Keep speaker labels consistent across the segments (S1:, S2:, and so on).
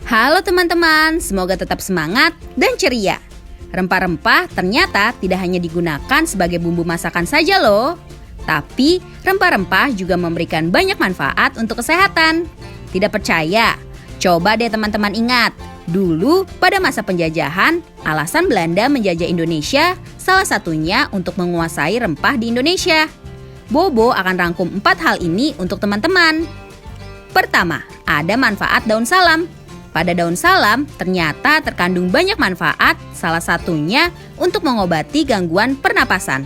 S1: Halo teman-teman, semoga tetap semangat dan ceria. Rempah-rempah ternyata tidak hanya digunakan sebagai bumbu masakan saja loh. Tapi rempah-rempah juga memberikan banyak manfaat untuk kesehatan. Tidak percaya? Coba deh teman-teman ingat. Dulu pada masa penjajahan, alasan Belanda menjajah Indonesia salah satunya untuk menguasai rempah di Indonesia. Bobo akan rangkum 4 hal ini untuk teman-teman. Pertama, ada manfaat daun salam. Pada daun salam ternyata terkandung banyak manfaat, salah satunya untuk mengobati gangguan pernapasan.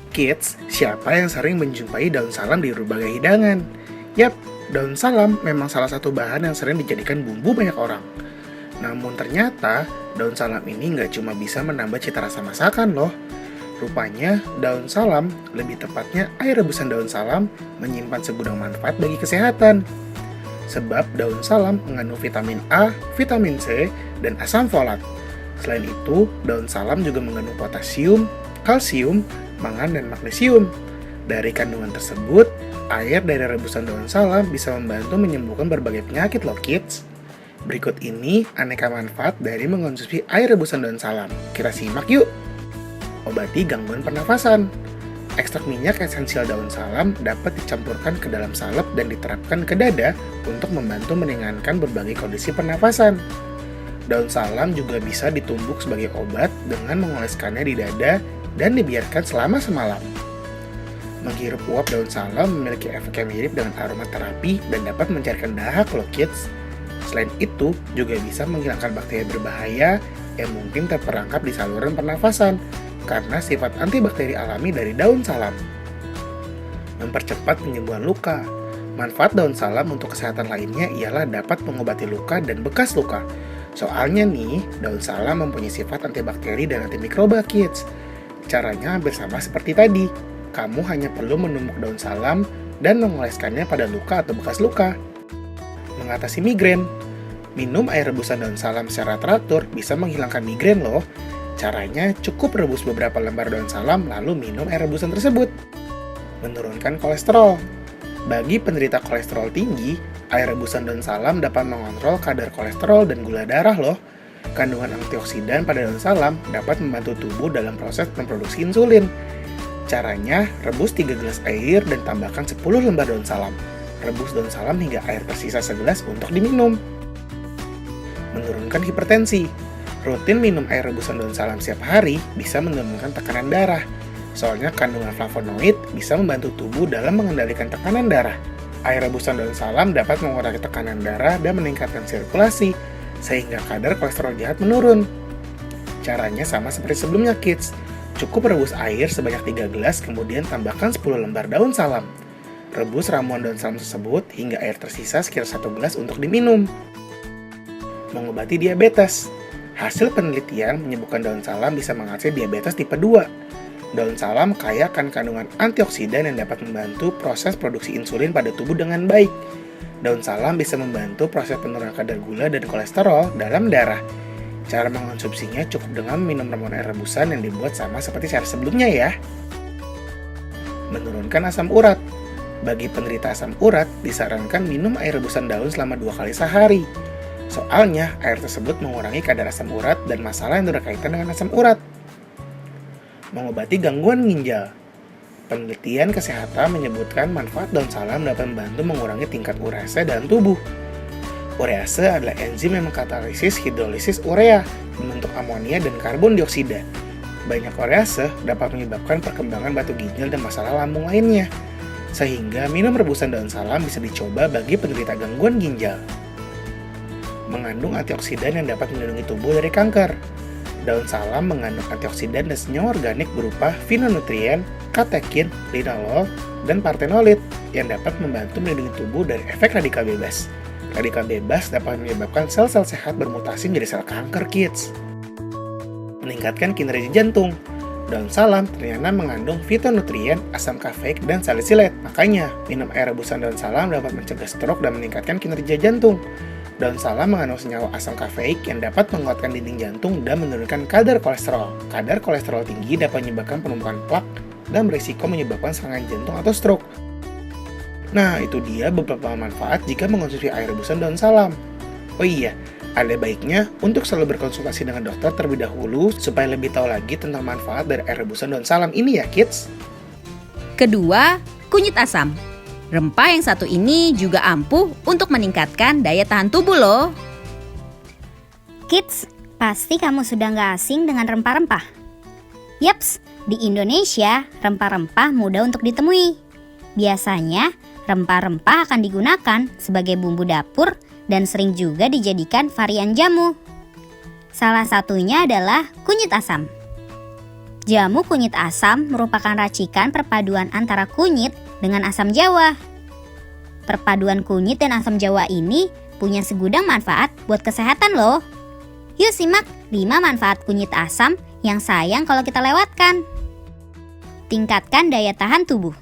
S2: Kids, siapa yang sering menjumpai daun salam di berbagai hidangan? Yap, daun salam memang salah satu bahan yang sering dijadikan bumbu banyak orang. Namun ternyata, daun salam ini nggak cuma bisa menambah cita rasa masakan loh. Rupanya, daun salam, lebih tepatnya air rebusan daun salam, menyimpan segudang manfaat bagi kesehatan. Sebab daun salam mengandung vitamin A, vitamin C, dan asam folat. Selain itu, daun salam juga mengandung potasium, kalsium, mangan, dan magnesium. Dari kandungan tersebut, air dari rebusan daun salam bisa membantu menyembuhkan berbagai penyakit loh kids. Berikut ini aneka manfaat dari mengonsumsi air rebusan daun salam. Kita simak yuk! Obati gangguan pernafasan. Ekstrak minyak esensial daun salam dapat dicampurkan ke dalam salep dan diterapkan ke dada untuk membantu meringankan berbagai kondisi pernafasan. Daun salam juga bisa ditumbuk sebagai obat dengan mengoleskannya di dada dan dibiarkan selama semalam. Menghirup uap daun salam memiliki efek yang mirip dengan aromaterapi dan dapat mencairkan dahak loh kids. Selain itu, juga bisa menghilangkan bakteri berbahaya yang mungkin terperangkap di saluran pernafasan karena sifat antibakteri alami dari daun salam. Mempercepat penyembuhan luka. Manfaat daun salam untuk kesehatan lainnya ialah dapat mengobati luka dan bekas luka. Soalnya nih, daun salam mempunyai sifat antibakteri dan antimikroba kids. Caranya hampir sama seperti tadi. Kamu hanya perlu menumbuk daun salam dan mengoleskannya pada luka atau bekas luka. Mengatasi migrain. Minum air rebusan daun salam secara teratur bisa menghilangkan migrain loh. Caranya cukup rebus beberapa lembar daun salam lalu minum air rebusan tersebut. Menurunkan kolesterol. Bagi penderita kolesterol tinggi, air rebusan daun salam dapat mengontrol kadar kolesterol dan gula darah loh. Kandungan antioksidan pada daun salam dapat membantu tubuh dalam proses memproduksi insulin. Caranya, rebus 3 gelas air dan tambahkan 10 lembar daun salam. Rebus daun salam hingga air tersisa segelas untuk diminum. Menurunkan hipertensi. Rutin minum air rebusan daun salam setiap hari bisa menurunkan tekanan darah. Soalnya kandungan flavonoid bisa membantu tubuh dalam mengendalikan tekanan darah. Air rebusan daun salam dapat mengurangi tekanan darah dan meningkatkan sirkulasi, sehingga kadar kolesterol jahat menurun. Caranya sama seperti sebelumnya kids. Cukup rebus air sebanyak 3 gelas kemudian tambahkan 10 lembar daun salam. Rebus ramuan daun salam tersebut hingga air tersisa sekitar 1 gelas untuk diminum. Mengobati diabetes. Hasil penelitian menyebutkan daun salam bisa mengatasi diabetes tipe 2. Daun salam kaya akan kandungan antioksidan yang dapat membantu proses produksi insulin pada tubuh dengan baik. Daun salam bisa membantu proses penurunan kadar gula dan kolesterol dalam darah. Cara mengonsumsinya cukup dengan minum ramuan air rebusan yang dibuat sama seperti cara sebelumnya ya. Menurunkan asam urat. Bagi penderita asam urat, disarankan minum air rebusan daun selama 2 kali sehari. Soalnya, air tersebut mengurangi kadar asam urat dan masalah yang berkaitan dengan asam urat. Mengobati gangguan ginjal. Penelitian kesehatan menyebutkan manfaat daun salam dapat membantu mengurangi tingkat urease dalam tubuh. Urease adalah enzim yang mengkatalisis hidrolisis urea, membentuk amonia dan karbon dioksida. Banyak urease dapat menyebabkan perkembangan batu ginjal dan masalah lambung lainnya. Sehingga minum rebusan daun salam bisa dicoba bagi penderita gangguan ginjal. Mengandung antioksidan yang dapat melindungi tubuh dari kanker. Daun salam mengandung antioksidan dan senyawa organik berupa fitonutrien, katekin, linolol, dan partenolit yang dapat membantu melindungi tubuh dari efek radikal bebas. Radikal bebas dapat menyebabkan sel-sel sehat bermutasi menjadi sel kanker kids. Meningkatkan kinerja jantung. Daun salam ternyata mengandung fitonutrien, asam kafeik, dan salisilat. Makanya, minum air rebusan daun salam dapat mencegah stroke dan meningkatkan kinerja jantung. Daun salam mengandung senyawa asam kafeik yang dapat menguatkan dinding jantung dan menurunkan kadar kolesterol. Kadar kolesterol tinggi dapat menyebabkan penumpukan plak dan berisiko menyebabkan serangan jantung atau stroke. Nah, itu dia beberapa manfaat jika mengonsumsi air rebusan daun salam. Oh iya, ada baiknya untuk selalu berkonsultasi dengan dokter terlebih dahulu supaya lebih tahu lagi tentang manfaat dari air rebusan daun salam ini ya, kids.
S1: Kedua, kunyit asam. Rempah yang satu ini juga ampuh untuk meningkatkan daya tahan tubuh loh.
S3: Kids, pasti kamu sudah nggak asing dengan rempah-rempah. Yaps, di Indonesia rempah-rempah mudah untuk ditemui. Biasanya, rempah-rempah akan digunakan sebagai bumbu dapur dan sering juga dijadikan varian jamu. Salah satunya adalah kunyit asam. Jamu kunyit asam merupakan racikan perpaduan antara kunyit dengan asam jawa. Perpaduan kunyit dan asam jawa ini punya segudang manfaat buat kesehatan loh. Yuk simak 5 manfaat kunyit asam yang sayang kalau kita lewatkan. Tingkatkan daya tahan tubuh.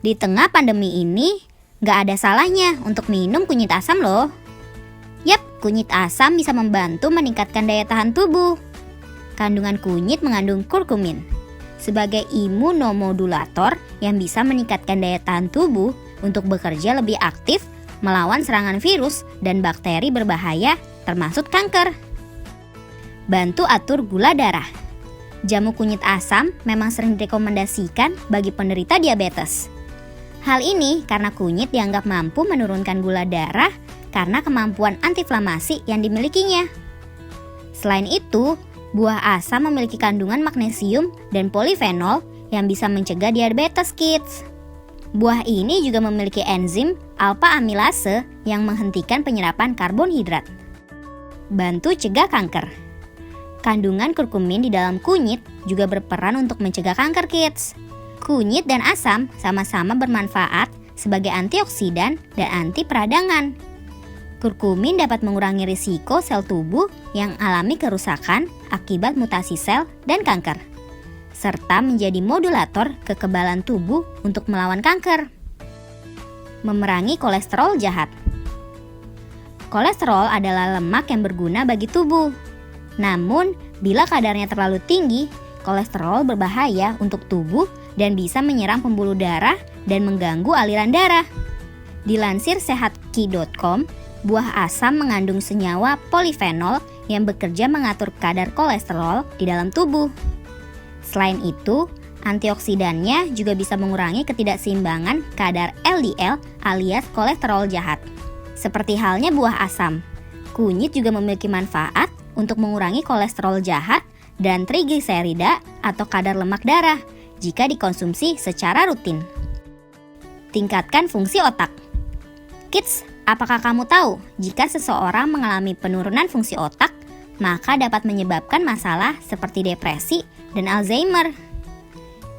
S3: Di tengah pandemi ini, gak ada salahnya untuk minum kunyit asam loh. Yap, kunyit asam bisa membantu meningkatkan daya tahan tubuh. Kandungan kunyit mengandung kurkumin sebagai imunomodulator yang bisa meningkatkan daya tahan tubuh untuk bekerja lebih aktif melawan serangan virus dan bakteri berbahaya termasuk kanker. Bantu atur gula darah. Jamu kunyit asam memang sering direkomendasikan bagi penderita diabetes. Hal ini karena kunyit dianggap mampu menurunkan gula darah karena kemampuan antiinflamasi yang dimilikinya. Selain itu, buah asam memiliki kandungan magnesium dan polifenol yang bisa mencegah diabetes, kids. Buah ini juga memiliki enzim alpha amilase yang menghentikan penyerapan karbonhidrat. Bantu cegah kanker. Kandungan kurkumin di dalam kunyit juga berperan untuk mencegah kanker, kids. Kunyit dan asam sama-sama bermanfaat sebagai antioksidan dan anti peradangan. Kurkumin dapat mengurangi risiko sel tubuh yang alami kerusakan akibat mutasi sel dan kanker, serta menjadi modulator kekebalan tubuh untuk melawan kanker. Memerangi kolesterol jahat. Kolesterol adalah lemak yang berguna bagi tubuh. Namun, bila kadarnya terlalu tinggi, kolesterol berbahaya untuk tubuh dan bisa menyerang pembuluh darah dan mengganggu aliran darah. Dilansir sehatki.com, buah asam mengandung senyawa polifenol yang bekerja mengatur kadar kolesterol di dalam tubuh. Selain itu, antioksidannya juga bisa mengurangi ketidakseimbangan kadar LDL alias kolesterol jahat. Seperti halnya buah asam, kunyit juga memiliki manfaat untuk mengurangi kolesterol jahat dan trigliserida atau kadar lemak darah jika dikonsumsi secara rutin. Tingkatkan fungsi otak. Kids, apakah kamu tahu jika seseorang mengalami penurunan fungsi otak, maka dapat menyebabkan masalah seperti depresi dan Alzheimer?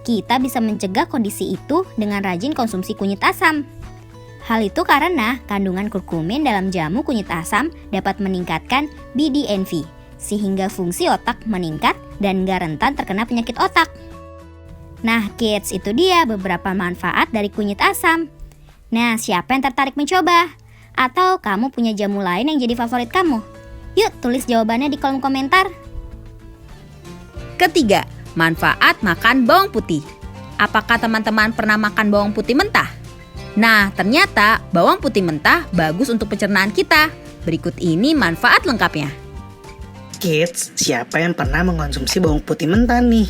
S3: Kita bisa mencegah kondisi itu dengan rajin konsumsi kunyit asam. Hal itu karena kandungan kurkumin dalam jamu kunyit asam dapat meningkatkan BDNF, sehingga fungsi otak meningkat dan gak rentan terkena penyakit otak. Nah kids, itu dia beberapa manfaat dari kunyit asam. Nah, siapa yang tertarik mencoba? Atau kamu punya jamu lain yang jadi favorit kamu? Yuk, tulis jawabannya di kolom komentar.
S1: Ketiga, manfaat makan bawang putih. Apakah teman-teman pernah makan bawang putih mentah? Nah, ternyata bawang putih mentah bagus untuk pencernaan kita. Berikut ini manfaat lengkapnya.
S2: Kids, siapa yang pernah mengkonsumsi bawang putih mentah nih?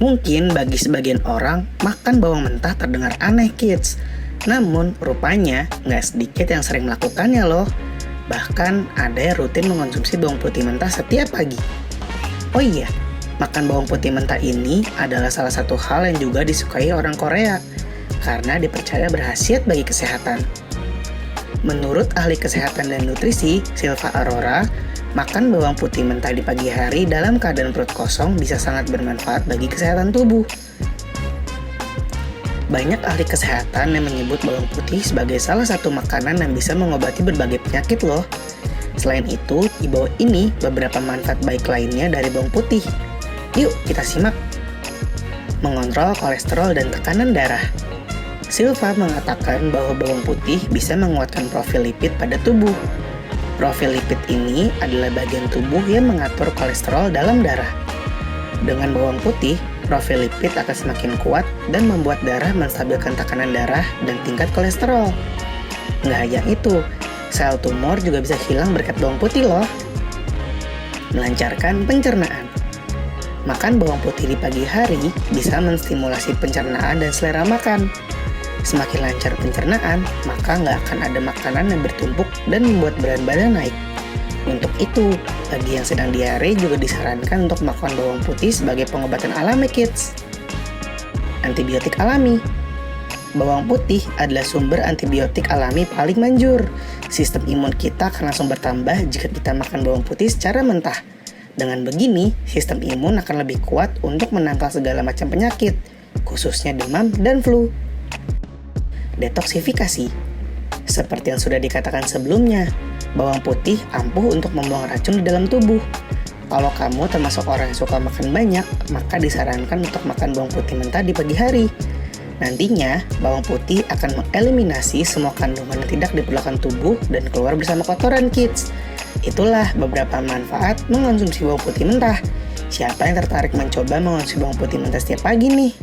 S2: Mungkin bagi sebagian orang, makan bawang mentah terdengar aneh, kids. Namun, rupanya nggak sedikit yang sering melakukannya loh. Bahkan ada yang rutin mengkonsumsi bawang putih mentah setiap pagi. Oh iya, makan bawang putih mentah ini adalah salah satu hal yang juga disukai orang Korea karena dipercaya berkhasiat bagi kesehatan. Menurut ahli kesehatan dan nutrisi, Silva Arora, makan bawang putih mentah di pagi hari dalam keadaan perut kosong bisa sangat bermanfaat bagi kesehatan tubuh. Banyak ahli kesehatan yang menyebut bawang putih sebagai salah satu makanan yang bisa mengobati berbagai penyakit loh. Selain itu, di bawah ini beberapa manfaat baik lainnya dari bawang putih. Yuk kita simak. Mengontrol kolesterol dan tekanan darah. Silva mengatakan bahwa bawang putih bisa menguatkan profil lipid pada tubuh. Profil lipid ini adalah bagian tubuh yang mengatur kolesterol dalam darah. Dengan bawang putih, profil lipid akan semakin kuat dan membuat darah menstabilkan tekanan darah dan tingkat kolesterol. Nggak hanya itu, Sel tumor juga bisa hilang berkat bawang putih loh. Melancarkan pencernaan. Makan bawang putih di pagi hari bisa menstimulasi pencernaan dan selera makan. Semakin lancar pencernaan, maka nggak akan ada makanan yang bertumpuk dan membuat berat badan naik. Untuk itu, bagi yang sedang diare juga disarankan untuk makan bawang putih sebagai pengobatan alami kids. Antibiotik alami. Bawang putih adalah sumber antibiotik alami paling manjur. Sistem imun kita akan langsung bertambah jika kita makan bawang putih secara mentah. Dengan begini, sistem imun akan lebih kuat untuk menangkal segala macam penyakit, khususnya demam dan flu. Detoksifikasi. Seperti yang sudah dikatakan sebelumnya, bawang putih ampuh untuk membuang racun di dalam tubuh. Kalau kamu termasuk orang yang suka makan banyak, maka disarankan untuk makan bawang putih mentah di pagi hari. Nantinya, bawang putih akan mengeliminasi semua kandungan yang tidak diperlukan tubuh dan keluar bersama kotoran kids. Itulah beberapa manfaat mengonsumsi bawang putih mentah. Siapa yang tertarik mencoba mengonsumsi bawang putih mentah setiap pagi nih?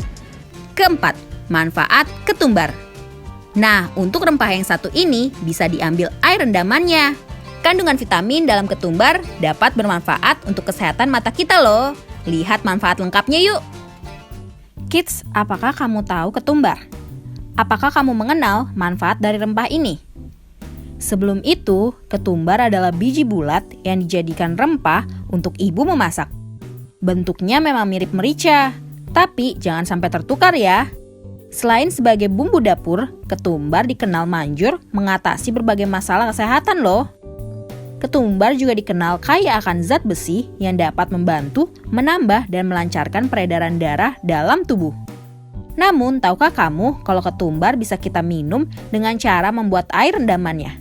S1: Keempat, manfaat ketumbar. Nah, untuk rempah yang satu ini bisa diambil air rendamannya. Kandungan vitamin dalam ketumbar dapat bermanfaat untuk kesehatan mata kita loh. Lihat manfaat lengkapnya yuk. Kids, apakah kamu tahu ketumbar? Apakah kamu mengenal manfaat dari rempah ini? Sebelum itu, ketumbar adalah biji bulat yang dijadikan rempah untuk ibu memasak. Bentuknya memang mirip merica, tapi jangan sampai tertukar ya. Selain sebagai bumbu dapur, ketumbar dikenal manjur mengatasi berbagai masalah kesehatan loh. Ketumbar juga dikenal kaya akan zat besi yang dapat membantu menambah dan melancarkan peredaran darah dalam tubuh. Namun, tahukah kamu kalau ketumbar bisa kita minum dengan cara membuat air rendamannya?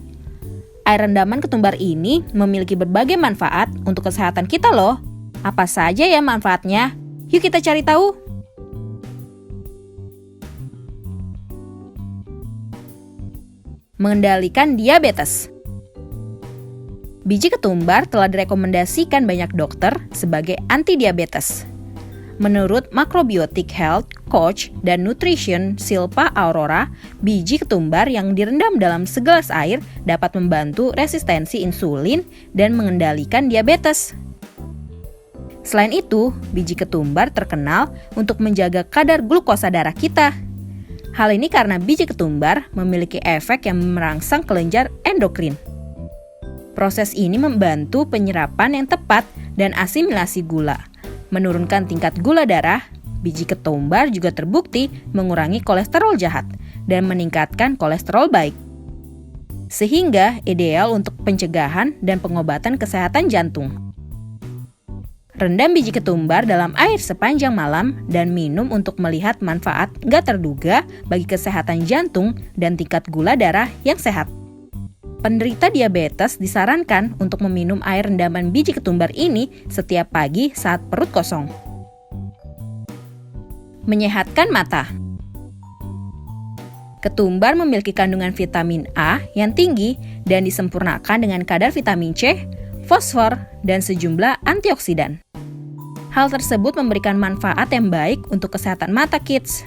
S1: Air rendaman ketumbar ini memiliki berbagai manfaat untuk kesehatan kita loh. Apa saja ya manfaatnya? Yuk kita cari tahu. Mengendalikan diabetes. Biji ketumbar telah direkomendasikan banyak dokter sebagai anti-diabetes. Menurut Macrobiotic Health Coach dan Nutrition Silpa Aurora, biji ketumbar yang direndam dalam segelas air dapat membantu resistensi insulin dan mengendalikan diabetes. Selain itu, biji ketumbar terkenal untuk menjaga kadar glukosa darah kita. Hal ini karena biji ketumbar memiliki efek yang merangsang kelenjar endokrin. Proses ini membantu penyerapan yang tepat dan asimilasi gula. Menurunkan tingkat gula darah, biji ketumbar juga terbukti mengurangi kolesterol jahat dan meningkatkan kolesterol baik. Sehingga ideal untuk pencegahan dan pengobatan kesehatan jantung. Rendam biji ketumbar dalam air sepanjang malam dan minum untuk melihat manfaat nggak terduga bagi kesehatan jantung dan tingkat gula darah yang sehat. Penderita diabetes disarankan untuk meminum air rendaman biji ketumbar ini setiap pagi saat perut kosong. Menyehatkan mata. Ketumbar memiliki kandungan vitamin A yang tinggi dan disempurnakan dengan kadar vitamin C, fosfor, dan sejumlah antioksidan. Hal tersebut memberikan manfaat yang baik untuk kesehatan mata kids.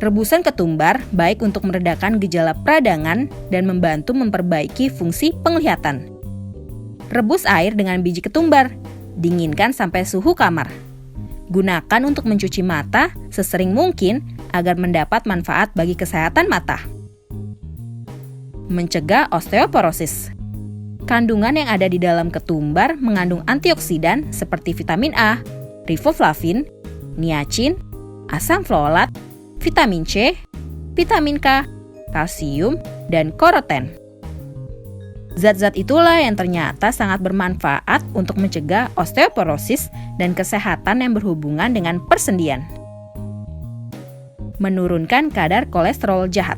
S1: Rebusan ketumbar baik untuk meredakan gejala peradangan dan membantu memperbaiki fungsi penglihatan. Rebus air dengan biji ketumbar, dinginkan sampai suhu kamar. Gunakan untuk mencuci mata sesering mungkin agar mendapat manfaat bagi kesehatan mata. Mencegah osteoporosis. Kandungan yang ada di dalam ketumbar mengandung antioksidan seperti vitamin A, riboflavin, niacin, asam folat, vitamin C, vitamin K, kalsium, dan karoten. Zat-zat itulah yang ternyata sangat bermanfaat untuk mencegah osteoporosis dan kesehatan yang berhubungan dengan persendian. Menurunkan kadar kolesterol jahat.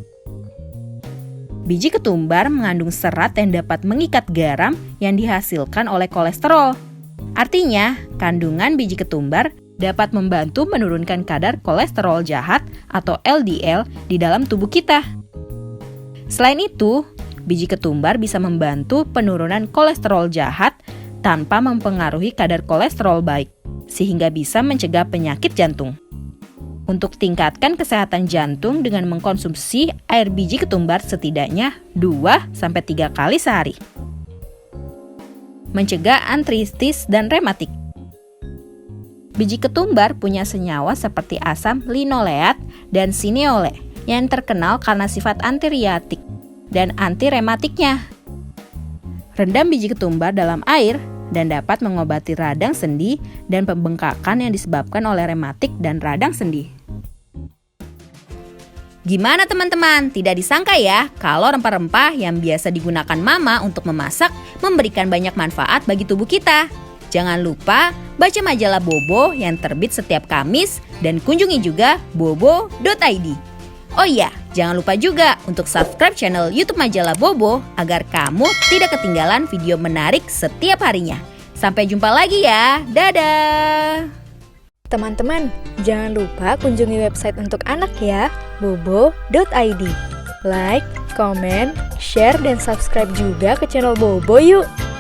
S1: Biji ketumbar mengandung serat yang dapat mengikat garam yang dihasilkan oleh kolesterol. Artinya, kandungan biji ketumbar dapat membantu menurunkan kadar kolesterol jahat atau LDL di dalam tubuh kita. Selain itu, biji ketumbar bisa membantu penurunan kolesterol jahat tanpa mempengaruhi kadar kolesterol baik, sehingga bisa mencegah penyakit jantung. Untuk tingkatkan kesehatan jantung dengan mengkonsumsi air biji ketumbar setidaknya 2-3 kali sehari. Mencegah artritis dan rematik. Biji ketumbar punya senyawa seperti asam linoleat dan sineole yang terkenal karena sifat antireatik dan antirematiknya. Rendam biji ketumbar dalam air dan dapat mengobati radang sendi dan pembengkakan yang disebabkan oleh rematik dan radang sendi. Gimana teman-teman? Tidak disangka ya kalau rempah-rempah yang biasa digunakan mama untuk memasak memberikan banyak manfaat bagi tubuh kita. Jangan lupa baca majalah Bobo yang terbit setiap Kamis dan kunjungi juga bobo.id. Oh iya, jangan lupa juga untuk subscribe channel YouTube Majalah Bobo agar kamu tidak ketinggalan video menarik setiap harinya. Sampai jumpa lagi ya. Dadah!
S4: Teman-teman, jangan lupa kunjungi website untuk anak ya, bobo.id. Like, comment, share, dan subscribe juga ke channel Bobo yuk!